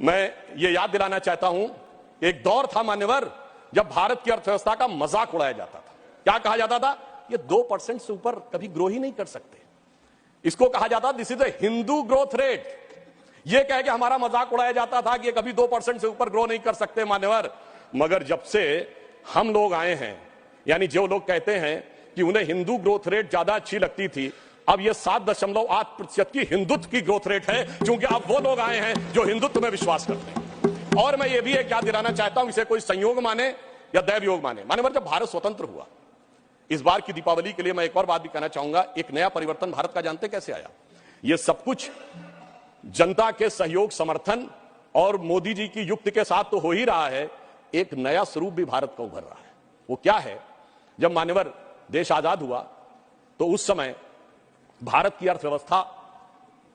मैं ये याद दिलाना चाहता हूं, एक दौर था मान्यवर जब भारत की अर्थव्यवस्था का मजाक उड़ाया जाता था। क्या कहा जाता था? ये 2% से ऊपर कभी ग्रो ही नहीं कर सकते। इसको कहा जाता this is a Hindu growth rate. ये कह के हमारा मजाक उड़ाया जाता था कि ये कभी 2% से ऊपर ग्रो नहीं कर सकते मान्यवर। मगर जब से हम लोग आए हैं, यानी जो लोग कहते हैं कि उन्हें हिंदू ग्रोथ रेट ज्यादा अच्छी लगती थी, अब यह 7.8% की हिंदुत्व की ग्रोथ रेट है, क्योंकि अब वो लोग आए हैं जो हिंदुत्व में विश्वास करते हैं। और मैं ये भी एक याद दिलाना चाहता हूं, इसे कोई संयोग माने या दैव योग माने, मान्यवर जब भारत स्वतंत्र हुआ, इस बार की दीपावली के लिए मैं एक और बात भी कहना चाहूंगा, एक नया परिवर्तन भारत का जानते कैसे आया? यह सब कुछ जनता के सहयोग, समर्थन और मोदी जी की युक्ति के साथ तो हो ही रहा है। एक नया स्वरूप भी भारत का उभर रहा है। वो क्या है? जब मान्यवर देश आजाद हुआ तो उस समय भारत की अर्थव्यवस्था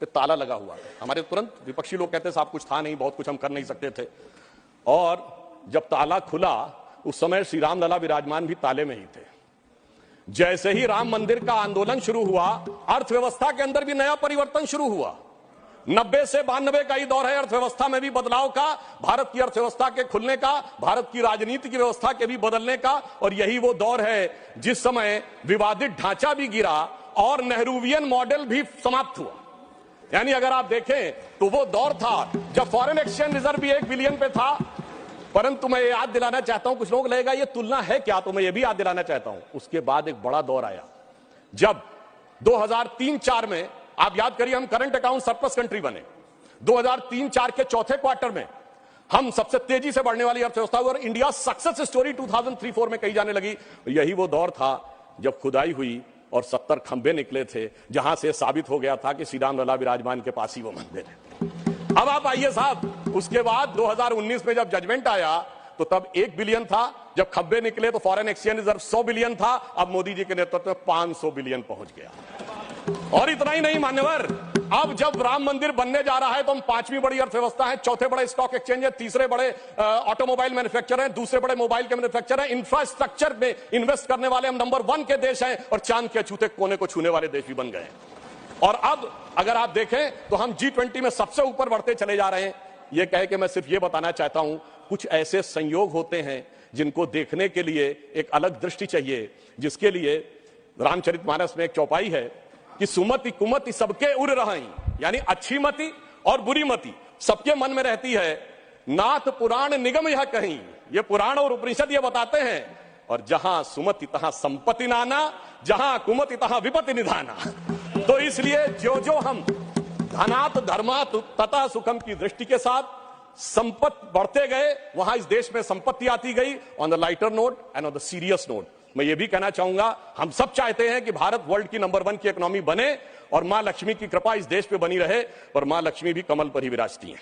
पे ताला लगा हुआ था। हमारे तुरंत विपक्षी लोग कहते साहब कुछ था नहीं, बहुत कुछ हम कर नहीं सकते थे। और जब ताला खुला उस समय श्री राम लला विराजमान भी ताले में ही थे। जैसे ही राम मंदिर का आंदोलन शुरू हुआ, अर्थव्यवस्था के अंदर भी नया परिवर्तन शुरू हुआ। 90 से 92 का ही दौर है अर्थव्यवस्था में भी बदलाव का, भारत की अर्थव्यवस्था के खुलने का, भारत की राजनीति की व्यवस्था के भी बदलने का। और यही वो दौर है जिस समय विवादित ढांचा भी गिरा और नेहरूवियन मॉडल भी समाप्त हुआ। यानी अगर आप देखें तो वो दौर था जब फॉरेन एक्सचेंज रिजर्व भी 1 बिलियन पे था। परंतु मैं ये याद दिलाना चाहता हूं, कुछ लोग लगेगा ये तुलना है क्या, तो मैं ये भी याद दिलाना चाहता हूं, उसके बाद एक बड़ा दौर आया जब 2003-4 में, आप याद करिए, हम करंट अकाउंट सरप्लस कंट्री बने। 2003-4 के चौथे क्वार्टर में हम सबसे तेजी से बढ़ने वाली अर्थव्यवस्था हुई और इंडिया सक्सेस स्टोरी 2003-4 में कही जाने लगी। यही वो दौर था जब खुदाई हुई और 70 खंभे निकले थे, जहां से साबित हो गया था कि श्री राम लला विराजमान के पास ही वो मंदिर है। अब आप आइए साहब, उसके बाद 2019 में जब जजमेंट आया तो तब 1 बिलियन था, जब खंभे निकले तो फॉरेन एक्सचेंज रिजर्व 100 बिलियन था, अब मोदी जी के नेतृत्व में 500 बिलियन पहुंच गया। और इतना ही नहीं मान्यवर, अब जब राम मंदिर बनने जा रहा है तो हम 5वीं बड़ी अर्थव्यवस्था है, चौथे बड़े स्टॉक एक्सचेंज है, तीसरे बड़े ऑटोमोबाइल मैन्युफैक्चरर हैं, दूसरे बड़े मोबाइल के मैन्युफैक्चरर हैं, इंफ्रास्ट्रक्चर में इन्वेस्ट करने वाले हम नंबर 1 के देश हैं और चांद के अछूते कोने को छूने वाले देश भी बन गए हैं। और अब अगर आप देखें तो हम G20 में सबसे ऊपर बढ़ते चले जा रहे हैं। यह कह के मैं सिर्फ यह बताना चाहता हूं, कुछ ऐसे संयोग होते हैं जिनको देखने के लिए एक अलग दृष्टि चाहिए, जिसके लिए रामचरितमानस में एक चौपाई है कि सुमति कुमति सबके उर रही, यानी अच्छी मति और बुरी मति सबके मन में रहती है। नाथ पुराण निगम यह कहीं, ये पुराण और उपनिषद ये बताते हैं। और जहां सुमति तहां संपत्ति नाना, जहां कुमति तहां विपत्ति निधाना। तो इसलिए जो हम धनात धर्मात तथा सुखम की दृष्टि के साथ संपत्ति बढ़ते गए, वहां इस देश में संपत्ति आती गई। On the lighter note and on the serious note मैं ये भी कहना चाहूंगा, हम सब चाहते हैं कि भारत वर्ल्ड की नंबर 1 की इकोनॉमी बने और मां लक्ष्मी की कृपा इस देश पे बनी रहे, और मां लक्ष्मी भी कमल पर ही विराजती हैं।